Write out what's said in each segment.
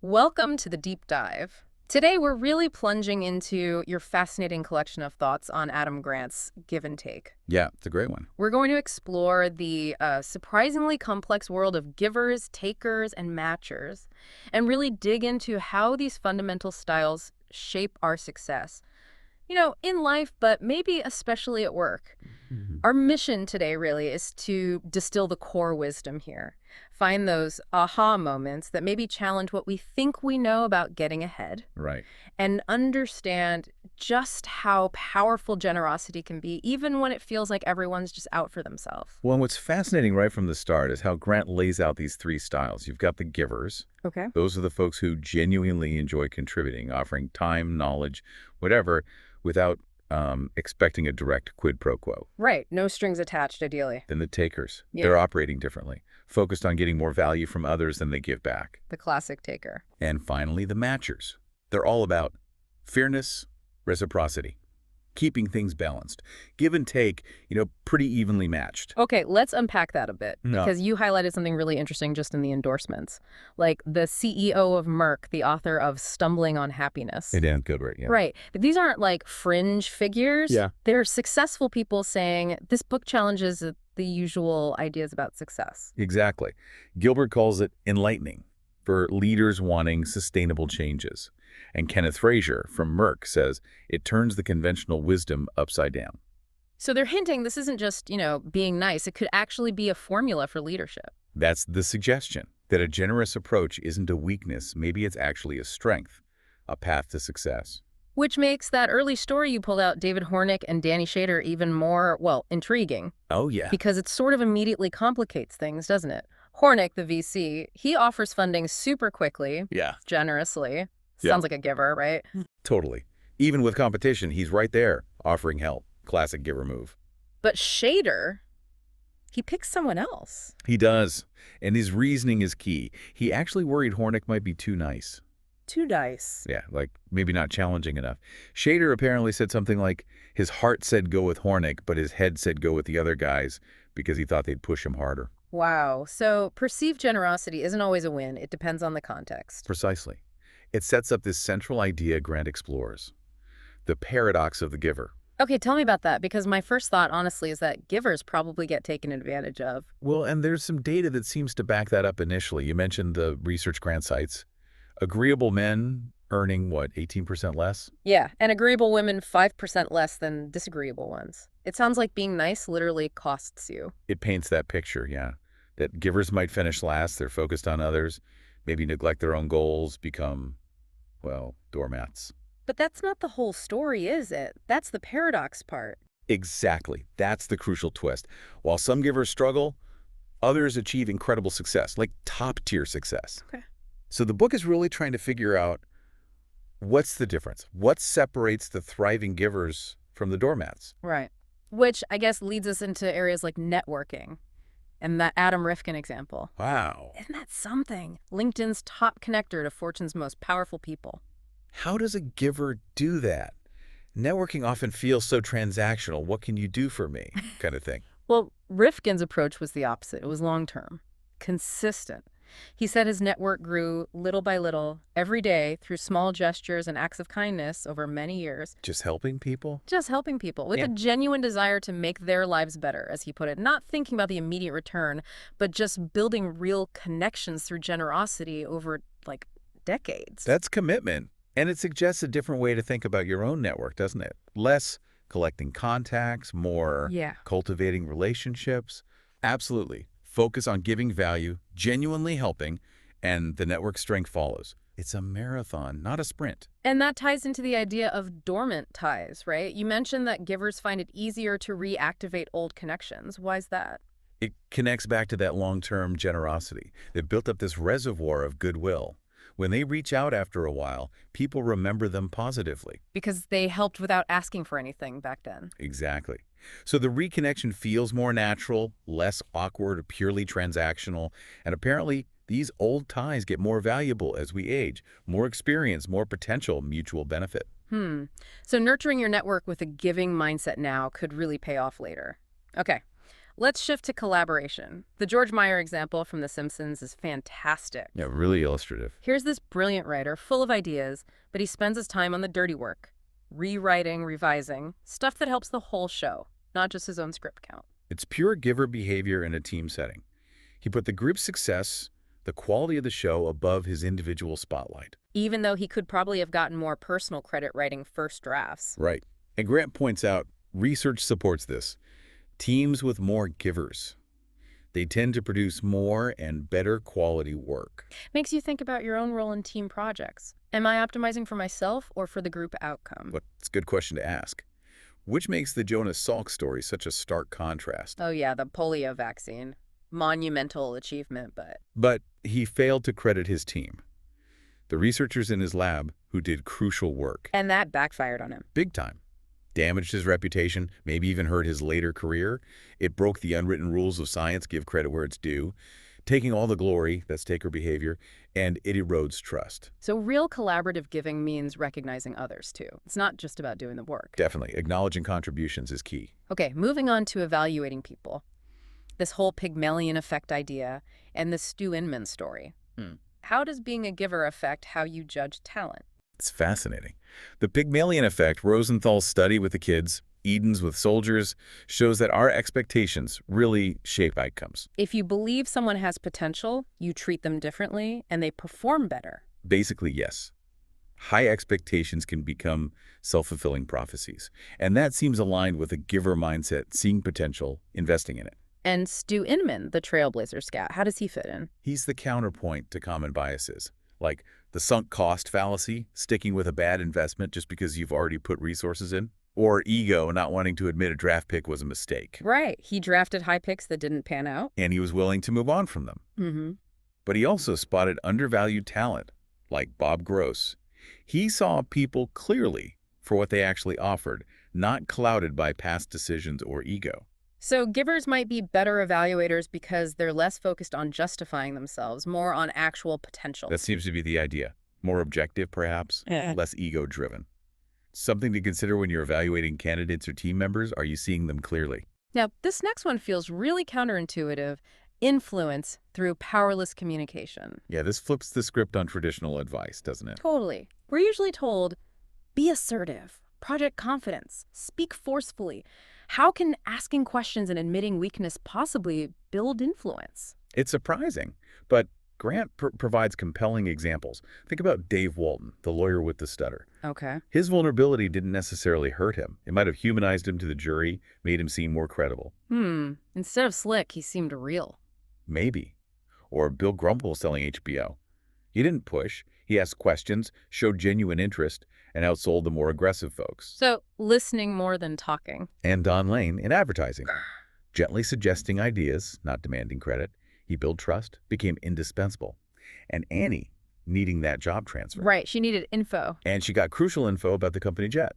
Welcome to the deep dive. Today, we're really plunging into your fascinating collection of thoughts on Adam Grant's Give and Take. Yeah, it's a great one. We're going to explore the surprisingly complex world of givers, takers, and matchers, and really dig into how these fundamental styles shape our success. In life, but maybe especially at work. Mhm. Our mission today really is to distill the core wisdom here. Find those aha moments that maybe challenge what we think we know about getting ahead Right. and understand just how powerful generosity can be, even when it feels like everyone's just out for themselves. Well, and what's fascinating right from the start is how Grant lays out these three styles. You've got the givers. Okay. Those are the folks who genuinely enjoy contributing, offering time, knowledge, whatever, without expecting a direct quid pro quo. Right. No strings attached, ideally. Then the takers. Yeah. They're operating differently, focused on getting more value from others than they give back. The classic taker. And finally, the matchers. They're all about fairness, reciprocity, keeping things balanced. Give and take, pretty evenly matched. Okay, let's unpack that a bit, No. because you highlighted something really interesting just in the endorsements. Like the CEO of Merck, the author of Stumbling on Happiness. Dan Gilbert, yeah. Right. But these aren't like fringe figures. Yeah. They're successful people saying this book challenges the usual ideas about success. Exactly. Gilbert calls it enlightening for leaders wanting sustainable changes. And Kenneth Frazier from Merck says it turns the conventional wisdom upside down. So they're hinting this isn't just, being nice. It could actually be a formula for leadership. That's the suggestion, that a generous approach isn't a weakness. Maybe it's actually a strength, a path to success. Which makes that early story you pulled out, David Hornick and Danny Shader, even more, intriguing. Oh, yeah. Because it sort of immediately complicates things, doesn't it? Hornick, the VC, he offers funding super quickly, Yeah. generously. Yeah. Sounds like a giver, right? Totally. Even with competition, he's right there, offering help. Classic giver move. But Shader, he picks someone else. He does. And his reasoning is key. He actually worried Hornick might be too nice. Two dice. Yeah, like maybe not challenging enough. Shader apparently said something like his heart said go with Hornick, but his head said go with the other guys because he thought they'd push him harder. Wow. So perceived generosity isn't always a win. It depends on the context. Precisely. It sets up this central idea Grant explores, the paradox of the giver. Okay, tell me about that, because my first thought, honestly, is that givers probably get taken advantage of. Well, and there's some data that seems to back that up initially. You mentioned the research Grant cites. Agreeable men earning, 18% less? Yeah, and agreeable women 5% less than disagreeable ones. It sounds like being nice literally costs you. It paints that picture, yeah. That givers might finish last, they're focused on others, maybe neglect their own goals, become, doormats. But that's not the whole story, is it? That's the paradox part. Exactly. That's the crucial twist. While some givers struggle, others achieve incredible success, like top-tier success. Okay. So the book is really trying to figure out what's the difference? What separates the thriving givers from the doormats? Right. Which I guess leads us into areas like networking and that Adam Rifkin example. Wow. Isn't that something? LinkedIn's top connector to Fortune's most powerful people. How does a giver do that? Networking often feels so transactional. What can you do for me? Kind of thing. Well, Rifkin's approach was the opposite. It was long-term, consistent. He said his network grew little by little, every day, through small gestures and acts of kindness over many years. Just helping people? Just helping people with Yeah. a genuine desire to make their lives better, as he put it. Not thinking about the immediate return, but just building real connections through generosity over, decades. That's commitment. And it suggests a different way to think about your own network, doesn't it? Less collecting contacts, more Yeah. cultivating relationships. Absolutely. Focus on giving value, genuinely helping, and the network strength follows. It's a marathon, not a sprint. And that ties into the idea of dormant ties, right? You mentioned that givers find it easier to reactivate old connections. Why is that? It connects back to that long-term generosity that built up this reservoir of goodwill. When they reach out after a while, people remember them positively. Because they helped without asking for anything back then. Exactly. So the reconnection feels more natural, less awkward or purely transactional, and apparently these old ties get more valuable as we age, more experience, more potential mutual benefit. So nurturing your network with a giving mindset now could really pay off later. Okay, Let's shift to collaboration. The George Meyer example from The Simpsons is fantastic. Yeah, really illustrative. Here's this brilliant writer, full of ideas, but he spends his time on the dirty work. Rewriting, revising, stuff that helps the whole show, not just his own script count. It's pure giver behavior in a team setting. He put the group's success, the quality of the show, above his individual spotlight. Even though he could probably have gotten more personal credit writing first drafts. Right. And Grant points out, research supports this. Teams with more givers, they tend to produce more and better quality work. Makes you think about your own role in team projects. Am I optimizing for myself or for the group outcome? But it's a good question to ask. Which makes the Jonas Salk story such a stark contrast. Oh yeah, the polio vaccine. Monumental achievement, but... But he failed to credit his team, the researchers in his lab who did crucial work. And that backfired on him. Big time. Damaged his reputation, maybe even hurt his later career. It broke the unwritten rules of science, give credit where it's due, taking all the glory, that's taker behavior, and it erodes trust. So real collaborative giving means recognizing others too. It's not just about doing the work. Definitely. Acknowledging contributions is key. Okay, moving on to evaluating people. This whole Pygmalion effect idea and the Stu Inman story. How does being a giver affect how you judge talent? It's fascinating. The Pygmalion effect, Rosenthal's study with the kids, Eden's with soldiers, shows that our expectations really shape outcomes. If you believe someone has potential, you treat them differently and they perform better. Basically, yes. High expectations can become self-fulfilling prophecies. And that seems aligned with a giver mindset, seeing potential, investing in it. And Stu Inman, the trailblazer scout, how does he fit in? He's the counterpoint to common biases, like the sunk cost fallacy, sticking with a bad investment just because you've already put resources in, or ego, not wanting to admit a draft pick was a mistake. Right. He drafted high picks that didn't pan out. And he was willing to move on from them. But he also spotted undervalued talent, like Bob Gross. He saw people clearly for what they actually offered, not clouded by past decisions or ego. So givers might be better evaluators because they're less focused on justifying themselves, more on actual potential. That seems to be the idea. More objective, perhaps, less ego-driven. Something to consider when you're evaluating candidates or team members. Are you seeing them clearly? Now, this next one feels really counterintuitive. Influence through powerless communication. Yeah, this flips the script on traditional advice, doesn't it? Totally. We're usually told, be assertive, project confidence, speak forcefully. How can asking questions and admitting weakness possibly build influence? It's surprising, but Grant provides compelling examples. Think about Dave Walton, the lawyer with the stutter. Okay. His vulnerability didn't necessarily hurt him. It might have humanized him to the jury, made him seem more credible. Instead of slick, he seemed real. Maybe. Or Bill Grumple selling HBO. He didn't push. He asked questions, showed genuine interest, and outsold the more aggressive folks. So, listening more than talking. And Don Lane in advertising. Gently suggesting ideas, not demanding credit. He built trust, became indispensable. And Annie, needing that job transfer. Right, she needed info. And she got crucial info about the company jet.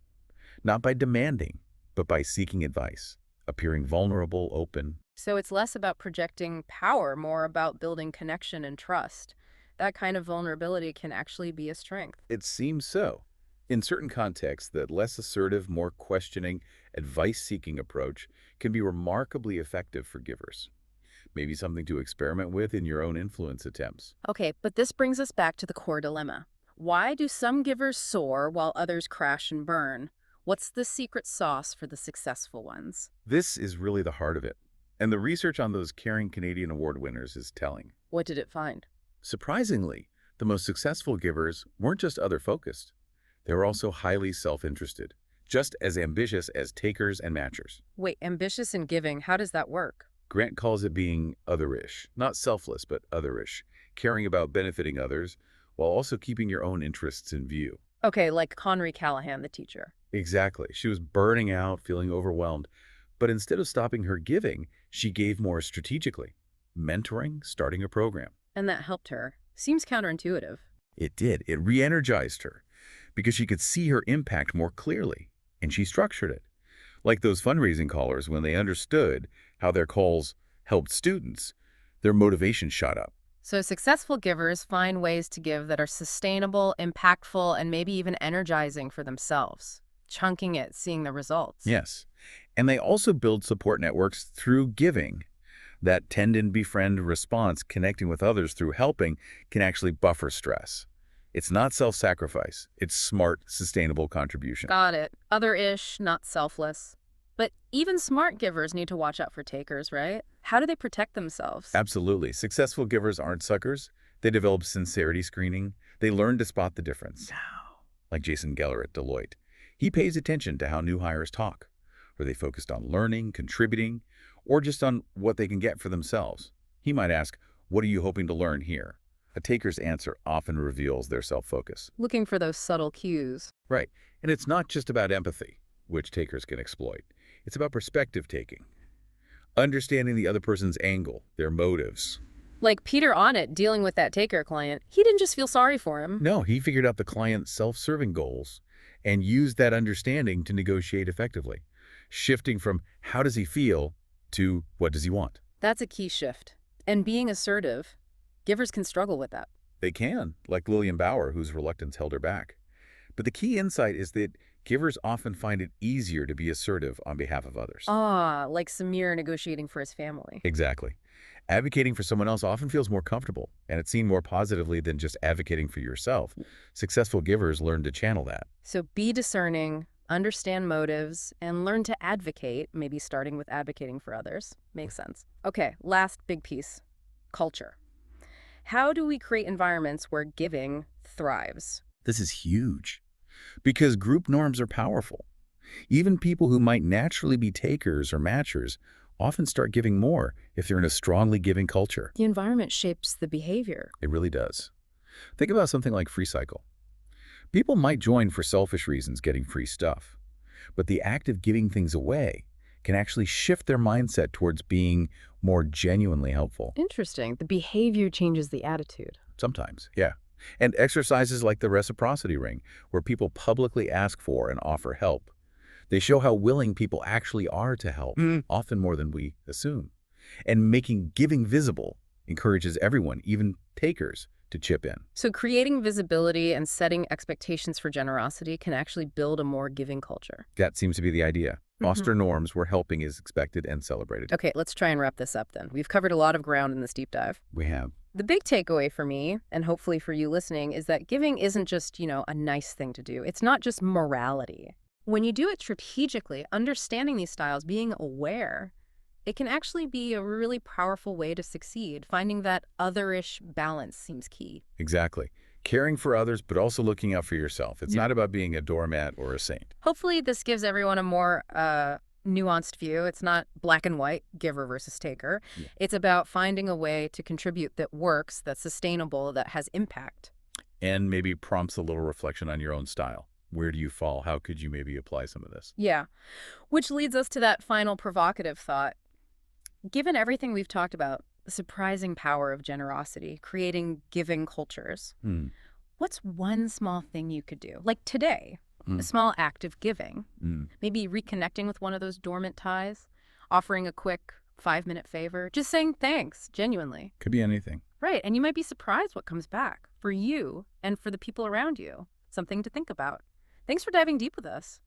Not by demanding, but by seeking advice, appearing vulnerable, open. So it's less about projecting power, more about building connection and trust. That kind of vulnerability can actually be a strength. It seems so. In certain contexts, that less assertive, more questioning, advice-seeking approach can be remarkably effective for givers. Maybe something to experiment with in your own influence attempts. Okay, but this brings us back to the core dilemma. Why do some givers soar while others crash and burn? What's the secret sauce for the successful ones? This is really the heart of it. And the research on those Caring Canadian Award winners is telling. What did it find? Surprisingly, the most successful givers weren't just other-focused. They were also highly self-interested, just as ambitious as takers and matchers. Wait, ambitious and giving, how does that work? Grant calls it being otherish, not selfless, but otherish, caring about benefiting others while also keeping your own interests in view. Okay, like Conry Callahan, the teacher. Exactly. She was burning out, feeling overwhelmed. But instead of stopping her giving, she gave more strategically, mentoring, starting a program. And that helped her. Seems counterintuitive. It did. It re-energized her because she could see her impact more clearly, and she structured it. Like those fundraising callers, when they understood how their calls helped students, their motivation shot up. So successful givers find ways to give that are sustainable, impactful, and maybe even energizing for themselves. Chunking it, seeing the results. Yes. And they also build support networks through giving. That tend and befriend response, connecting with others through helping, can actually buffer stress. It's not self-sacrifice. It's smart, sustainable contribution. Got it. Otherish, not selfless. But even smart givers need to watch out for takers, right? How do they protect themselves? Absolutely. Successful givers aren't suckers. They develop sincerity screening. They learn to spot the difference. Like Jason Geller at Deloitte. He pays attention to how new hires talk. Are they focused on learning, contributing, or just on what they can get for themselves? He might ask, what are you hoping to learn here? A taker's answer often reveals their self-focus. Looking for those subtle cues. Right. And it's not just about empathy, which takers can exploit. It's about perspective taking. Understanding the other person's angle, their motives. Like Peter on it dealing with that taker client, he didn't just feel sorry for him. No, he figured out the client's self-serving goals and used that understanding to negotiate effectively, shifting from how does he feel to what does he want. That's a key shift. And being assertive, givers can struggle with that. They can, like Lillian Bauer, whose reluctance held her back. But the key insight is that givers often find it easier to be assertive on behalf of others. Ah, like Samir negotiating for his family. Exactly. Advocating for someone else often feels more comfortable, and it's seen more positively than just advocating for yourself. Successful givers learn to channel that. So be discerning, understand motives, and learn to advocate, maybe starting with advocating for others. Makes sense. Okay, last big piece, culture. How do we create environments where giving thrives? This is huge, because group norms are powerful. Even people who might naturally be takers or matchers often start giving more if they're in a strongly giving culture. The environment shapes the behavior. It really does. Think about something like Free Cycle. People might join for selfish reasons, getting free stuff, but the act of giving things away can actually shift their mindset towards being more genuinely helpful. Interesting. The behavior changes the attitude. Sometimes, yeah. And exercises like the reciprocity ring, where people publicly ask for and offer help. They show how willing people actually are to help, often more than we assume. And making giving visible encourages everyone, even takers, to chip in. So creating visibility and setting expectations for generosity can actually build a more giving culture. That seems to be the idea. Foster norms where helping is expected and celebrated. Okay, let's try and wrap this up then. We've covered a lot of ground in this deep dive. We have. The big takeaway for me, and hopefully for you listening, is that giving isn't just, a nice thing to do. It's not just morality. When you do it strategically, understanding these styles, being aware, it can actually be a really powerful way to succeed. Finding that otherish balance seems key. Exactly. Caring for others, but also looking out for yourself. It's not about being a doormat or a saint. Hopefully this gives everyone a more nuanced view. It's not black and white, giver versus taker. Yeah. It's about finding a way to contribute that works, that's sustainable, that has impact. And maybe prompts a little reflection on your own style. Where do you fall? How could you maybe apply some of this? Yeah, which leads us to that final provocative thought. Given everything we've talked about, the surprising power of generosity, creating giving cultures, what's one small thing you could do? Like today, a small act of giving, maybe reconnecting with one of those dormant ties, offering a quick 5-minute favor, just saying thanks, genuinely. Could be anything. Right, and you might be surprised what comes back for you and for the people around you. Something to think about. Thanks for diving deep with us.